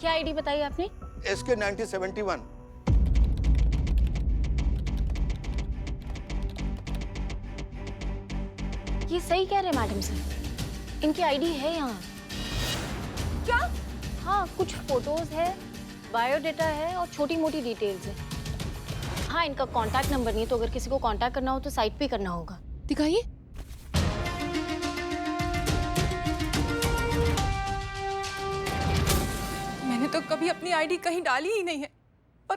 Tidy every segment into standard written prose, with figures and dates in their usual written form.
क्या आईडी बताई आपने? SK 9071। ये सही कह रहे हैं मैडम सर, इनकी आईडी है यहाँ। क्या? हाँ, कुछ फोटोज है, बायोडेटा है और छोटी मोटी डिटेल्स है। हाँ, इनका कांटेक्ट नंबर नहीं, तो अगर किसी को कांटेक्ट करना हो तो साइट पे करना होगा। दिखाइए। मैंने तो कभी अपनी आईडी कहीं डाली ही नहीं है, पर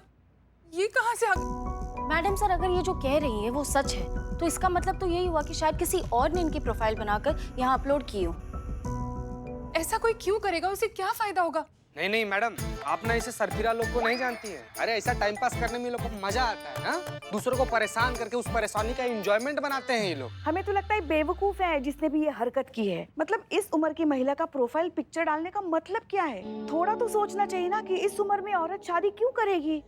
ये कहाँ से आ गई? मैडम सर, अगर ये जो कह रही है वो सच है तो इसका मतलब तो यही हुआ कि शायद किसी और ने इनकी प्रोफाइल बनाकर यहाँ अपलोड की हो। ऐसा कोई क्यों करेगा? उसे क्या फायदा होगा? नहीं नहीं मैडम, आप ना इसे सरफिरा लोग को नहीं जानती हैं। अरे ऐसा टाइम पास करने में लोग को मजा आता है ना, दूसरों को परेशान करके उस परेशानी का एंजॉयमेंट बनाते हैं ये लोग। हमें तो लगता है बेवकूफ है जिसने भी ये हरकत की है। मतलब इस उम्र की महिला का प्रोफाइल पिक्चर डालने का मतलब क्या है? थोड़ा तो सोचना चाहिए ना कि इस उम्र में औरत शादी क्यों करेगी।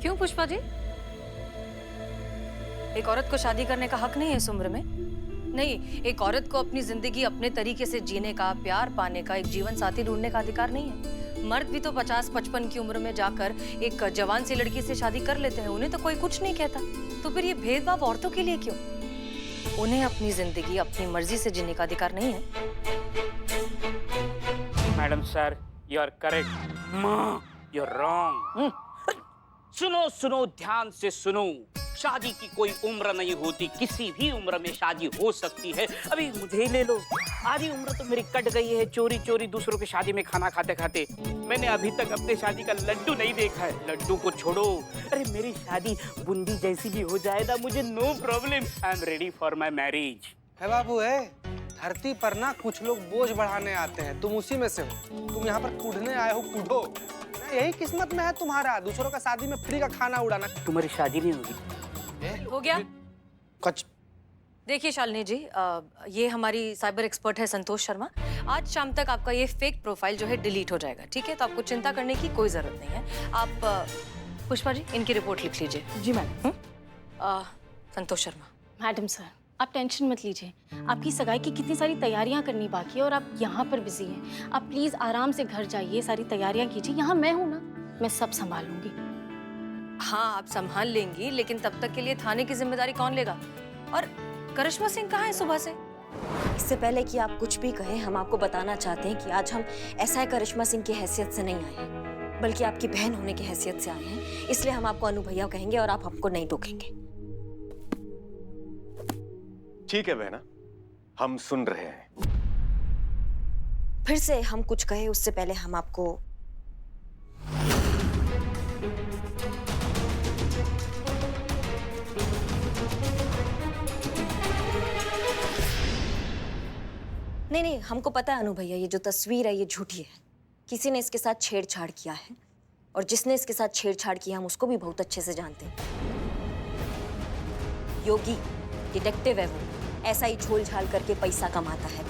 क्यों पुष्पा जी? एक औरत को शादी करने का हक नहीं है इस उम्र में? नहीं, एक औरत को अपनी जिंदगी अपने तरीके से जीने का, प्यार पाने का, एक जीवन साथी ढूंढने का अधिकार नहीं है। मर्द भी तो 50-55 की उम्र में जाकर एक जवान सी लड़की से शादी कर लेते हैं, उन्हें तो कोई कुछ नहीं कहता। तो फिर ये भेदभाव औरतों के लिए क्यों? उन्हें अपनी जिंदगी अपनी मर्जी से जीने का अधिकार नहीं है? Madam sir, you are correct. माँ, यू आर रॉन्ग। सुनो सुनो, ध्यान से सुनो। शादी की कोई उम्र नहीं होती, किसी भी उम्र में शादी हो सकती है। अभी मुझे ही ले लो, आधी उम्र तो मेरी कट गई है चोरी चोरी दूसरों की शादी में खाना खाते खाते। मैंने अभी तक अपने शादी का लड्डू नहीं देखा है। लड्डू को छोड़ो, अरे मेरी शादी बूंदी जैसी भी हो जाए ना, मुझे no problem. I am ready for my marriage. है बाबू है, धरती पर ना कुछ लोग बोझ बढ़ाने आते हैं, तुम उसी में से हो। तुम यहाँ पर कूदने आए हो, कूदो। यही किस्मत में है तुम्हारा, दूसरों का शादी में फ्री का खाना उड़ाना। तुम्हारी शादी नहीं होगी। हो गया? कुछ देखिए शालिनी जी, ये हमारी साइबर एक्सपर्ट है संतोष शर्मा। आज शाम तक आपका ये फेक प्रोफाइल जो है डिलीट हो जाएगा, ठीक है? तो आपको चिंता करने की कोई जरूरत नहीं है। आप पुष्पा जी इनकी रिपोर्ट लिख लीजिए। जी madam. Santosh Sharma. Madam sir, आप टेंशन मत लीजिए। आपकी सगाई की कितनी सारी तैयारियां करनी बाकी है और आप यहाँ पर बिजी हैं। आप प्लीज आराम से घर जाइए, सारी तैयारियां कीजिए। यहाँ मैं हूँ ना, मैं सब संभालूंगी। हाँ, आप संभाल लेंगी, लेकिन तब तक के लिए थाने की जिम्मेदारी कौन लेगा? और करिश्मा सिंह कहाँ है सुबह से? इससे पहले कि आप कुछ भी कहें, हम आपको बताना चाहते हैं कि आज हम SI करिश्मा सिंह की हैसियत से नहीं आए हैं, बल्कि आपकी बहन होने की हैसियत से आए हैं। इसलिए हम आपको अनु भैया कहेंगे और आप हमको नहीं टोकेंगे। ठीक है बहना, हम सुन रहे हैं। फिर से हम कुछ कहे उससे पहले हम आपको नहीं, हमको पता है अनु भैया, ये जो तस्वीर है ये झूठी है। किसी ने इसके साथ छेड़छाड़ किया है, और जिसने इसके साथ छेड़छाड़ किया हम उसको भी बहुत अच्छे से जानते हैं। योगी डिटेक्टिव है वो, ऐसा ही झोल झाल करके पैसा कमाता है।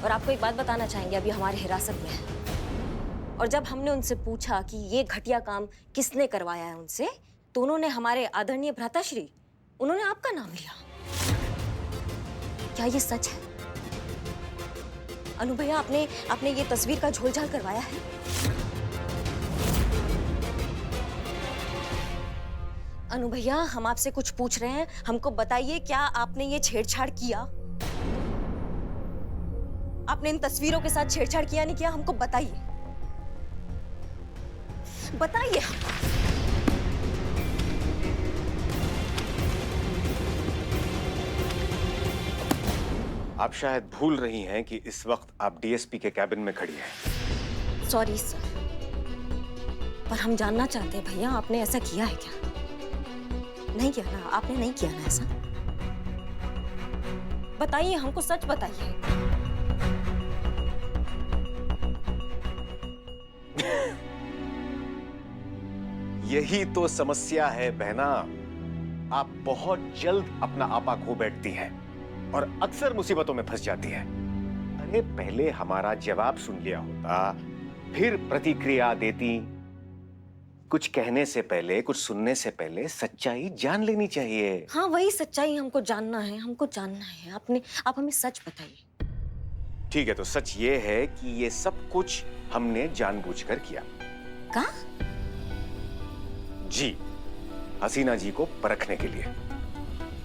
और आपको एक बात बताना चाहेंगे, अभी हमारे हिरासत में है। और जब हमने उनसे पूछा कि ये घटिया काम किसने करवाया है उनसे, तो उन्होंने हमारे आदरणीय भ्राताश्री, उन्होंने आपका नाम लिया। क्या ये सच है? अनु भैया, आपने ये तस्वीर का झोलझाल करवाया है? अनु भैया, हम आपसे कुछ पूछ रहे हैं, हमको बताइए, क्या आपने ये छेड़छाड़ किया? आपने इन तस्वीरों के साथ छेड़छाड़ किया नहीं किया? हमको बताइए, बताइए। आप शायद भूल रही हैं कि इस वक्त आप DSP के कैबिन में खड़ी हैं। सॉरी सर, पर हम जानना चाहते हैं भैया, आपने ऐसा किया है क्या? नहीं किया ना? आपने नहीं किया ना ऐसा? बताइए, हमको सच बताइए। यही तो समस्या है बहना, आप बहुत जल्द अपना आपा खो बैठती हैं और अक्सर मुसीबतों में फंस जाती है। अरे पहले हमारा जवाब सुन लिया होता, फिर प्रतिक्रिया देती। कुछ कहने से पहले, कुछ सुनने से पहले सच्चाई जान लेनी चाहिए। हाँ, वही सच्चाई हमको जानना है, हमको जानना है। आप हमें सच बताइए। ठीक है, तो सच ये है कि ये सब कुछ हमने जानबूझकर किया। का? जी, हसीना जी को परखने के लिए।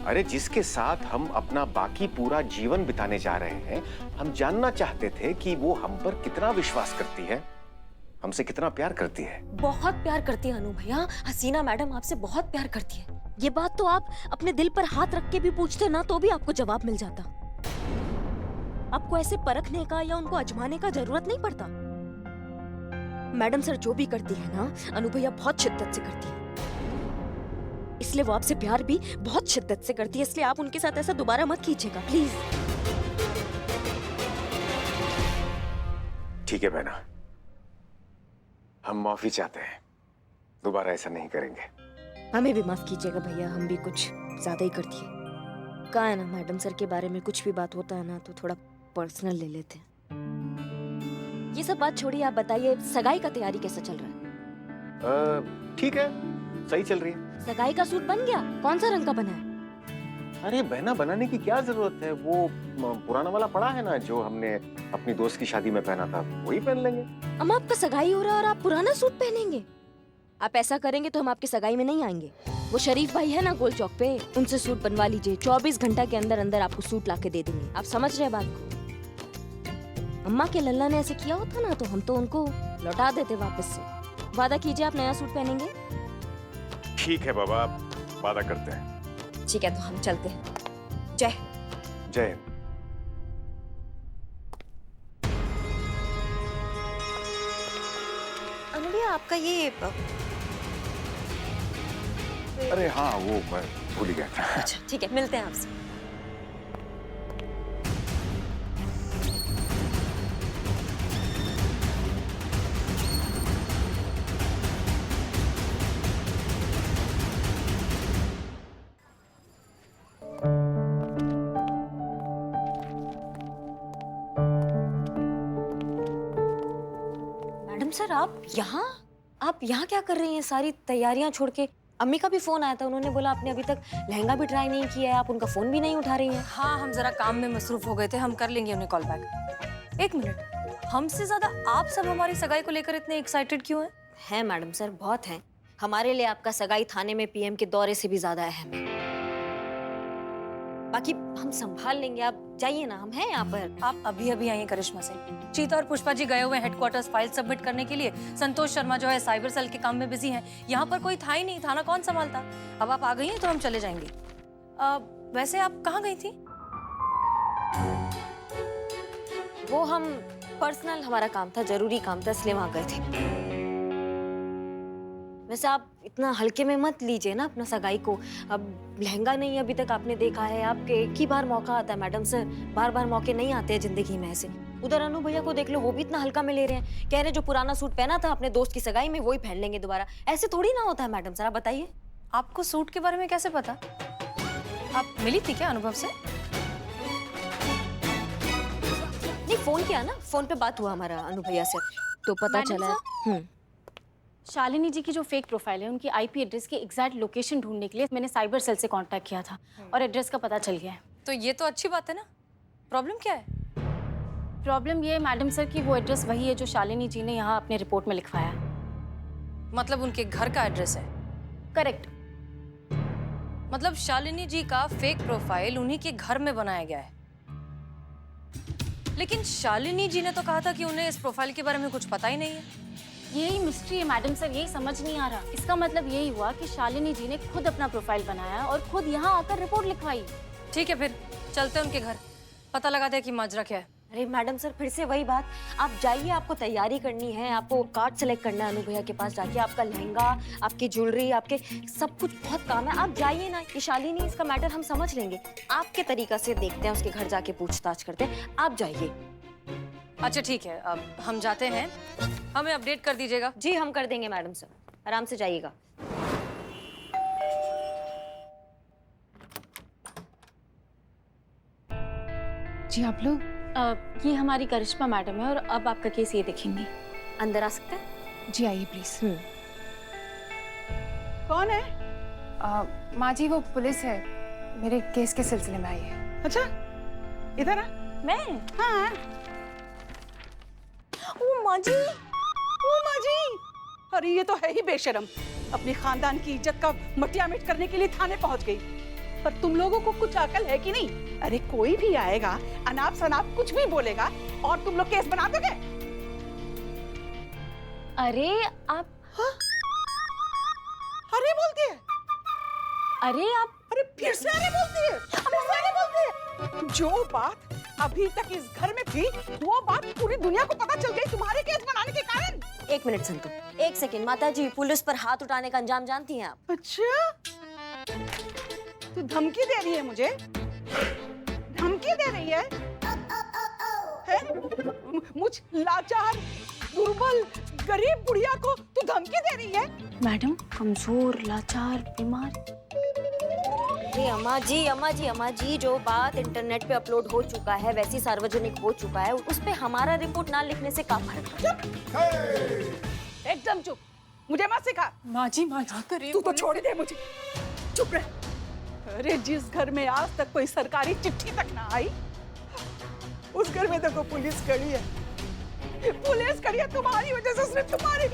अरे जिसके साथ हम अपना बाकी पूरा जीवन बिताने जा रहे हैं, हम जानना चाहते थे कि वो हम पर कितना विश्वास करती है, हमसे कितना प्यार करती है। बहुत प्यार करती है अनु भैया, हसीना मैडम आपसे बहुत प्यार करती है। ये बात तो आप अपने दिल पर हाथ रख के भी पूछते ना तो भी आपको जवाब मिल जाता। आपको ऐसे परखने का या उनको आजमाने का जरूरत नहीं पड़ता। मैडम सर जो भी करती है ना, अनु भैया बहुत शिद्दत से करती है, इसलिए वो आपसे प्यार भी बहुत शिद्दत से करती है। इसलिए आप उनके साथ ऐसा दोबारा मत कीजिएगा प्लीज। ठीक है बहना, हम माफी चाहते हैं, दोबारा ऐसा नहीं करेंगे। हमें भी माफ कीजिएगा भैया, हम भी कुछ ज्यादा ही करती है। कहा है ना, मैडम सर के बारे में कुछ भी बात होता है ना तो थोड़ा पर्सनल ले लेते हैं। ये सब बात छोड़िए, आप बताइए सगाई का तैयारी कैसा चल रहा है? ठीक है, सही चल रही है। सगाई का सूट बन गया? कौन सा रंग का बना है? अरे बहना, बनाने की क्या जरूरत है, वो पुराना वाला पड़ा है ना जो हमने अपनी दोस्त की शादी में पहना था, वही पहन लेंगे। अम्मा आपका सगाई हो रहा है और आप पुराना सूट पहनेंगे? आप ऐसा करेंगे तो हम आपकी सगाई में नहीं आएंगे। वो शरीफ भाई है ना गोल चौक पे, उनसे सूट बनवा लीजिए, 24 घंटा के अंदर अंदर आपको सूट लाके दे देंगे। आप समझ रहे बात को? अम्मा के लल्ला ने ऐसे किया होता ना तो हम तो उनको लौटा देते वापस से। वादा कीजिए आप नया सूट पहनेंगे। ठीक है बाबा, वादा करते हैं। ठीक है, तो हम चलते हैं। जय जय हिंद। अनु भैया आपका ये अरे हाँ, वो मैं भूल ही गया था। अच्छा ठीक है, मिलते हैं आपसे। मैडम सर आप यहाँ क्या कर रही हैं? सारी तैयारियां छोड़ के। अम्मी का भी फोन आया था, उन्होंने बोला आपने अभी तक लहंगा भी ट्राई नहीं किया है, आप उनका फोन भी नहीं उठा रही हैं। हाँ, हम जरा काम में मसरूफ हो गए थे, हम कर लेंगे उन्हें कॉल बैक। एक मिनट, हमसे ज्यादा आप सब हमारी सगाई को लेकर इतने एक्साइटेड क्यों हैं? है मैडम सर, बहुत हैं। हमारे लिए आपका सगाई थाने में पीएम के दौरे से भी ज्यादा अहम है। बाकी हम संभाल लेंगे, आप जाइए ना, हम हैं यहाँ पर। आप अभी अभी आई हैं करिश्मा से। चीता और पुष्पा जी गए हुए हेडक्वार्टर्स फाइल सबमिट करने के लिए। संतोष शर्मा जो है साइबर सेल के काम में बिजी हैं। यहाँ पर कोई था ही नहीं, थाना कौन संभालता। अब आप आ गई हैं तो हम चले जाएंगे। वैसे आप कहाँ गई थी? वो हम पर्सनल, हमारा काम था, जरूरी काम था, इसलिए वहां गए थे। वैसे आप इतना हल्के में मत लीजिए ना अपना सगाई को। अब लहंगा नहीं अभी तक आपने देखा है, आपके एक ही बार मौका आता है मैडम सर, बार बार मौके नहीं आते हैं जिंदगी में ऐसे। उधर अनु भैया को देख लो, वो भी इतना हल्का में ले रहे हैं, कह रहे जो पुराना सूट पहना था अपने दोस्त की सगाई में वही पहन लेंगे दोबारा। ऐसे थोड़ी ना होता है मैडम सर, आप बताइए। आपको सूट के बारे में कैसे पता? आप मिली थी क्या अनुभव से? नहीं, फोन किया ना, फोन पे बात हुआ हमारा अनु भैया से, तो पता मैडम चला। शालिनी जी की जो फेक प्रोफाइल है, उनकी आईपी एड्रेस की एग्जैक्ट लोकेशन ढूंढने के लिए मैंने साइबर सेल से कांटेक्ट किया था और एड्रेस का पता चल गया है। तो ये तो अच्छी बात है ना। प्रॉब्लम क्या है? प्रॉब्लम ये है मैडम सर कि वो एड्रेस वही है जो शालिनी जी ने यहाँ अपने रिपोर्ट में लिखवाया। मतलब उनके घर का एड्रेस है? करेक्ट। मतलब शालिनी जी का फेक प्रोफाइल उन्हीं के घर में बनाया गया है। लेकिन शालिनी जी ने तो कहा था कि उन्हें इस प्रोफाइल के बारे में कुछ पता ही नहीं है। यही मिस्ट्री है मैडम सर, यही समझ नहीं आ रहा। इसका मतलब यही हुआ कि शालिनी जी ने खुद अपना प्रोफाइल बनाया और खुद यहाँ आकर रिपोर्ट लिखवाई। ठीक है, फिर चलते हैं उनके घर, पता लगाते हैं कि माजरा क्या है। अरे मैडम सर, फिर से वही बात। आप जाइए, आपको तैयारी करनी है, आपको कार्ड सेलेक्ट करना है अनु भैया के पास जाके, आपका लहंगा, आपकी ज्वेलरी, आपके सब कुछ बहुत काम है। आप जाइए ना, ये शालिनी, इसका मैटर हम समझ लेंगे, आपके तरीका से देखते हैं, उसके घर जाके पूछताछ करते हैं। आप जाइए। अच्छा ठीक है, अब हम जाते हैं, हमें अपडेट कर दीजिएगा। जी हम कर देंगे मैडम सर, आराम से जाइएगा। जी आप लोग? ये हमारी करिश्मा मैडम है और अब आपका केस ये देखेंगी। अंदर आ सकते हैं? जी आइए प्लीज। कौन है? माँ जी वो पुलिस है, मेरे केस के सिलसिले में आई है। अच्छा, इधर आ। मैं? हाँ। ओ माँ जी। ओ माँ जी, अरे ये तो है ही बेशरम, अपने खानदान की इज्जत का मटिया मिट करने के लिए थाने पहुंच गई। पर तुम लोगों को कुछ अकल है कि नहीं? अरे कोई भी आएगा, अनाप शनाप कुछ भी बोलेगा और तुम लोग केस बना दोगे। अरे आप अरे बोलती है, अरे आप अरे फिर से अरे बोलती है, फिर से अरे बोलती है। जो बात अभी तक इस घर में थी, वो बात पूरी दुनिया को पता चल गई तुम्हारे केस बनाने के कारण। एक मिनट संतु, एक सेकंड। माता जी, पुलिस पर हाथ उठाने का अंजाम जानती हैं आप? अच्छा, तू धमकी दे रही है मुझे? धमकी दे रही है? मुझ लाचार, दुर्बल, गरीब बुढ़िया को तू धमकी दे रही है? मैडम, कमजोर, लाचार, बीमार। अरे अम्मा जी, जो बात इंटरनेट पे अपलोड हो चुका है, वैसी सार्वजनिक हो चुका है, उस पे हमारा रिपोर्ट ना लिखने से क्या फर्क पड़ता है? एकदम चुप, मुझे मत सिखा। माँ जी करिए। तू तो छोड़ दे मुझे, चुप रह। अरे जिस घर में आज तक कोई सरकारी चिट्ठी तक ना आई, उस घर में देखो पुलिस खड़ी है। पुलिस खड़ी है तुम्हारी वजह से, सिर्फ तुम्हारी।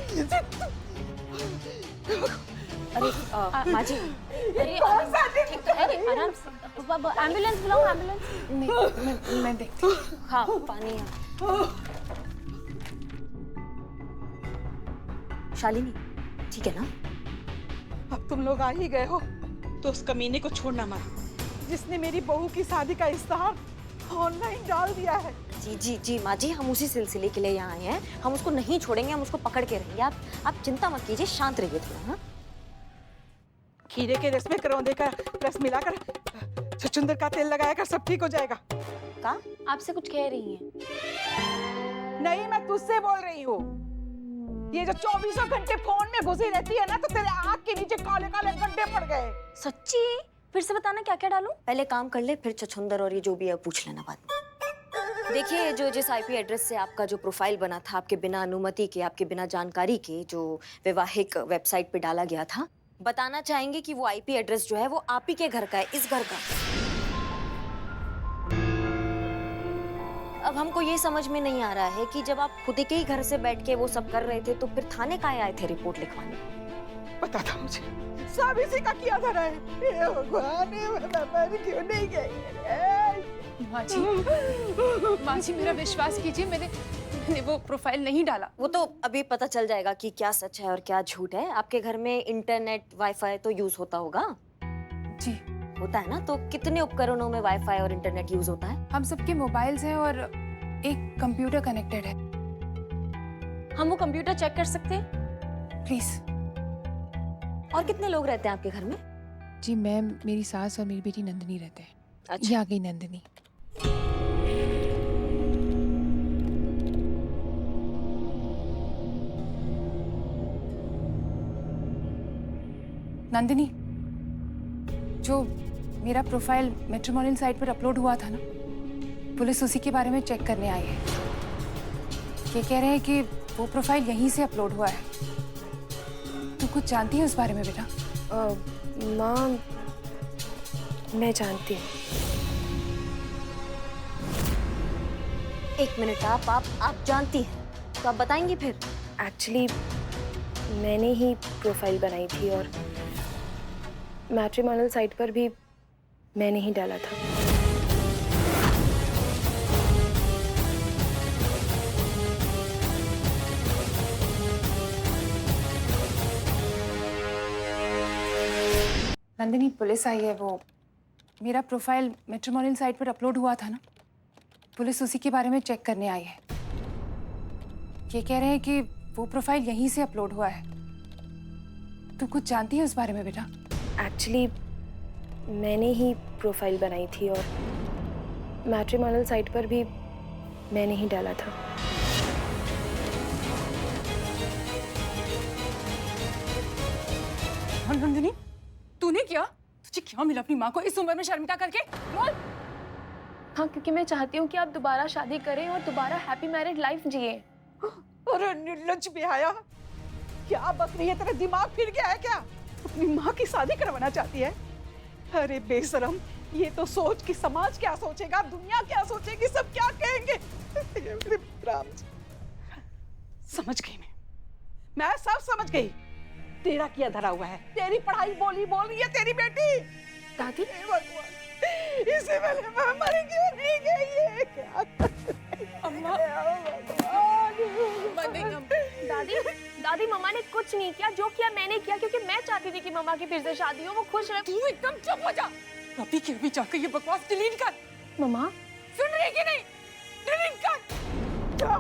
अरे माँ जी, अरे आराम से, एम्बुलेंस बुलाओ, एम्बुलेंस। मैं देखती हूँ। हाँ पानी है। शालिनी, ठीक है ना? अब तुम लोग आ ही गए हो तो उस कमीने को छोड़ना मत, जिसने मेरी बहू की शादी का इश्तेहार ऑनलाइन डाल दिया है। जी माँ जी, हम उसी सिलसिले के लिए यहाँ आए हैं। हम उसको नहीं छोड़ेंगे, हम उसको पकड़ के रहेंगे। आप चिंता मत कीजिए, शांत रहिए थोड़ा। हाँ, खीरे के रस में करौंदे का रस मिलाकर, छुचुंदर का तेल लगाकर सब ठीक हो जाएगा। का? आपसे कुछ कह रही हैं? नहीं, मैं तुझसे बोल रही हूँ। ये जो 24 घंटे फोन में घुसी रहती है ना, तो तेरे आँख के नीचे काले काले गड्ढे पड़ गए। सच्ची? फिर से बताना क्या क्या डालूं? पहले काम कर ले, फिर छछुंदर और ये जो भी है पूछ लेना बाद में। देखिए, जो जिस आईपी एड्रेस से आपका जो प्रोफाइल बना था, आपके बिना अनुमति के, आपके बिना जानकारी के, जो वैवाहिक वेबसाइट पे डाला गया था, बताना चाहेंगे कि वो आईपी एड्रेस जो है वो आप ही के घर का है, इस घर का। अब हमको ये समझ में नहीं आ रहा है कि जब आप खुद के ही घर से बैठ के वो सब कर रहे थे, तो फिर थाने काहे आए थे रिपोर्ट लिखवाने? पता था मुझे, सब इसी का किया था। हे भगवान, मैं क्यों नहीं गई? माँ जी मेरा विश्वास कीजिए, मैंने वो प्रोफाइल नहीं डाला। वो तो अभी पता चल जाएगा कि क्या सच है और क्या झूठ है। आपके घर में इंटरनेट, वाईफाई तो यूज होता होगा? जी होता है ना। तो कितने उपकरणों में वाईफाई और इंटरनेट यूज होता है? हम सबके मोबाइल्स हैं और एक कंप्यूटर कनेक्टेड है। हम वो कंप्यूटर चेक कर सकते हैं? प्लीज। और कितने लोग रहते हैं आपके घर में? जी मैं, मेरी सास और मेरी बेटी नंदिनी रहते हैं। अच्छा। ये आ गई नंदिनी। नंदिनी, जो मेरा प्रोफाइल मैट्रिमोनियल साइट पर अपलोड हुआ था ना, पुलिस उसी के बारे में चेक करने आई है। ये कह रहे हैं कि वो प्रोफाइल यहीं से अपलोड हुआ है। तू कुछ जानती है उस बारे में बेटा? माँ, मैं जानती हूँ। एक मिनट, आप जानती हैं तो आप बताएंगी फिर? एक्चुअली मैंने ही प्रोफाइल बनाई थी और मैट्रिमोनियल साइट पर भी मैंने ही डाला था। नंदिनी, पुलिस आई है। वो मेरा प्रोफाइल मैट्रिमोनियल साइट पर अपलोड हुआ था ना, पुलिस उसी के बारे में चेक करने आई है। ये कह रहे हैं कि वो प्रोफाइल यहीं से अपलोड हुआ है। तू कुछ जानती है उस बारे में बेटा? एक्चुअली मैंने ही प्रोफाइल बनाई थी और मैट्रिमोनियल साइट पर भी मैंने ही डाला था। नंदिनी, तूने किया? तुझे क्या मिला अपनी माँ को इस उम्र में शर्मिंदा करके? बोल। हाँ, क्योंकि मैं चाहती हूँ कि आप दोबारा शादी करें और दोबारा हैप्पी मैरिड लाइफ जिए। अरे निर्लज्ज बेहया, क्या बक रही है? तेरा दिमाग फिर गया है क्या? अपनी माँ की शादी करवाना चाहती है? अरे बेशरम, ये तो सोच कि समाज क्या सोचेगा, दुनिया क्या सोचेगी, सब क्या कहेंगे। राम जी। समझ गई मैं सब समझ गई। तेरा किया धरा हुआ है, तेरी पढ़ाई बोल रही है तेरी बेटी। दादी हे भगवान, इससे पहले मैं मर क्यों नहीं गई है? क्या अम्मा दादी दादी मम्मा ने कुछ नहीं किया, जो किया मैंने किया, क्योंकि मैं चाहती थी कि मम्मा की फिर से शादी हो, वो खुश रहे। तू एकदम चुप हो जा। अभी के अभी जाकर ये बकवास डिलीट कर। मम्मा सुन रही कि नहीं? डिलीट कर। जा।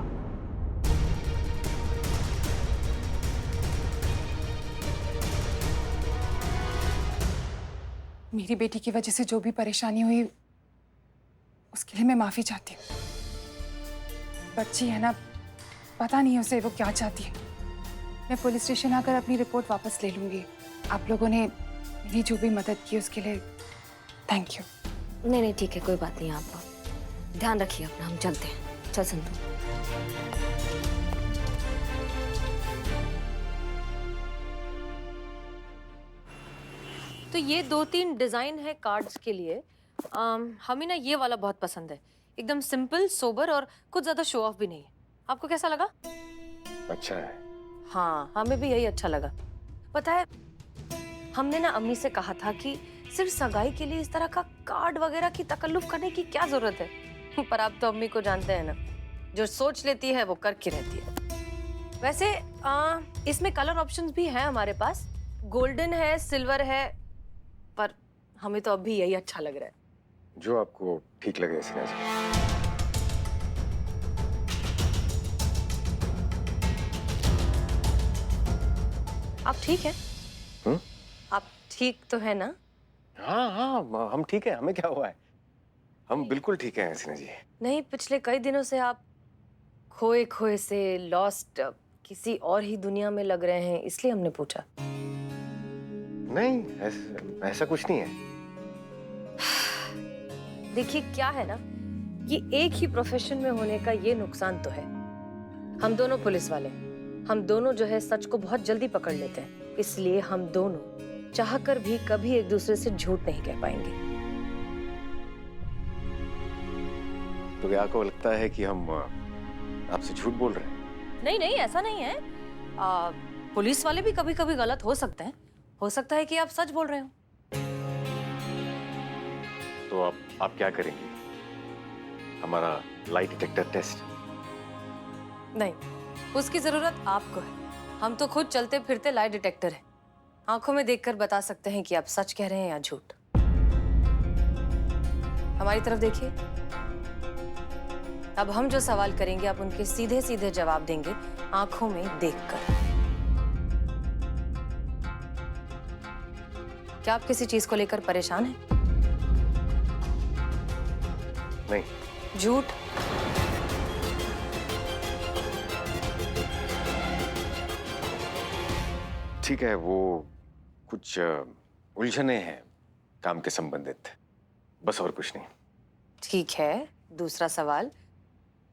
मेरी बेटी की वजह से जो भी परेशानी हुई उसके लिए मैं माफी चाहती हूँ। बच्ची है ना, पता नहीं उसे वो क्या चाहती है। मैं पुलिस स्टेशन आकर अपनी रिपोर्ट वापस ले लूंगी। आप लोगों ने मेरी जो भी मदद की उसके लिए थैंक यू। नहीं ठीक है, कोई बात नहीं। आप ध्यान रखिए अपना, हम चलते हैं। चल संतू। तो ये 2-3 डिजाइन है कार्ड्स के लिए। हमें ना ये वाला बहुत पसंद है, एकदम सिंपल, सोबर और कुछ ज्यादा शो ऑफ भी नहीं है। आपको कैसा लगा? अच्छा है। हाँ, हमें भी यही अच्छा लगा। पता है, हमने ना अम्मी से कहा था कि सिर्फ सगाई के लिए इस तरह का कार्ड वगैरह की तकल्लुफ करने की क्या जरूरत है। पर आप तो अम्मी को जानते हैं ना, जो सोच लेती है वो करके रहती है। वैसे इसमें कलर ऑप्शंस भी हैं हमारे पास, गोल्डन है, सिल्वर है, पर हमें तो अभी यही अच्छा लग रहा है। जो आपको ठीक लगे हसीना जी। आप ठीक हैं? आप ठीक तो है ना? हाँ, हम ठीक है। हमें क्या हुआ है? हम बिल्कुल ठीक है हसीना जी। नहीं, पिछले कई दिनों से आप खोए खोए से, लॉस्ट, किसी और ही दुनिया में लग रहे हैं, इसलिए हमने पूछा। नहीं, ऐसा कुछ नहीं है। देखिए क्या है ना, कि एक ही प्रोफेशन में होने का ये नुकसान तो है। हम दोनों पुलिस वाले, हम दोनों जो है सच को बहुत जल्दी पकड़ लेते हैं, इसलिए हम दोनों चाहकर भी कभी एक दूसरे से झूठ नहीं कह पाएंगे। तो क्या आपको लगता है कि हम आपसे झूठ बोल रहे हैं? नहीं, ऐसा नहीं है। पुलिस वाले भी कभी कभी गलत हो सकते हैं। हो सकता है कि आप सच बोल रहे हो। तो आप क्या करेंगे? हमारा लाइट डिटेक्टर टेस्ट? नहीं, उसकी जरूरत आपको है। हम तो खुद चलते फिरते लाई डिटेक्टर हैं। आंखों में देखकर बता सकते हैं कि आप सच कह रहे हैं या झूठ। हमारी तरफ देखिए। अब हम जो सवाल करेंगे आप उनके सीधे सीधे जवाब देंगे, आंखों में देखकर। क्या आप किसी चीज को लेकर परेशान हैं? नहीं। झूठ? ठीक है, वो कुछ उलझने हैं काम के संबंधित, बस और कुछ नहीं। ठीक है, दूसरा सवाल,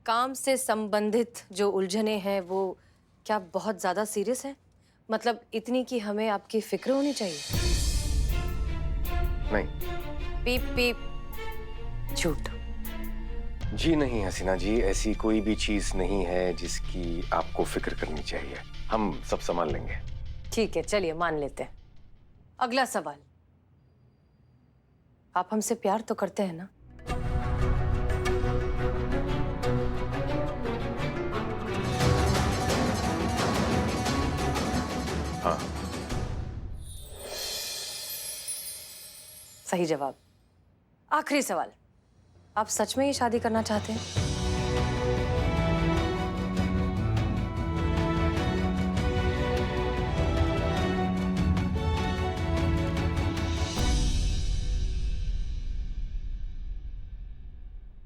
काम से संबंधित जो उलझने हैं वो क्या बहुत ज्यादा सीरियस है? मतलब इतनी कि हमें आपकी फिक्र होनी चाहिए? नहीं। पीप पीप। झूठ? जी नहीं हसीना जी, ऐसी कोई भी चीज नहीं है जिसकी आपको फिक्र करनी चाहिए। हम सब संभाल लेंगे। ठीक है, चलिए मान लेते हैं। अगला सवाल, आप हमसे प्यार तो करते हैं ना? हाँ। सही जवाब। आखिरी सवाल, आप सच में ही शादी करना चाहते हैं?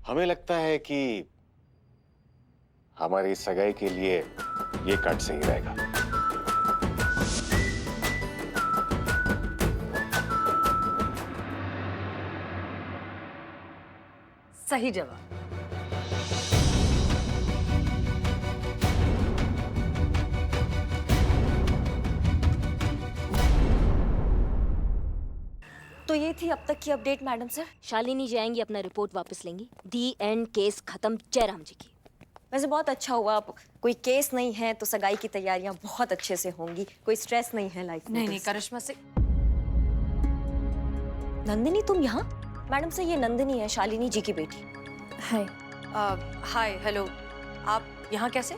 हमें लगता है कि हमारी सगाई के लिए ये कार्ड सही रहेगा। सही जवाब। तो ये थी अब तक की अपडेट मैडम सर। शालिनी जाएंगी, अपना रिपोर्ट वापस लेंगी। दी एंड, केस खत्म। जयराम जी की। वैसे बहुत अच्छा हुआ, अब कोई केस नहीं है तो सगाई की तैयारियां बहुत अच्छे से होंगी, कोई स्ट्रेस नहीं है लाइफ में। नहीं नहीं करिश्मा से। नंदिनी तुम यहाँ? मैडम से ये नंदिनी है, शालिनी जी की बेटी। हाय। हाय हेलो, आप यहाँ कैसे?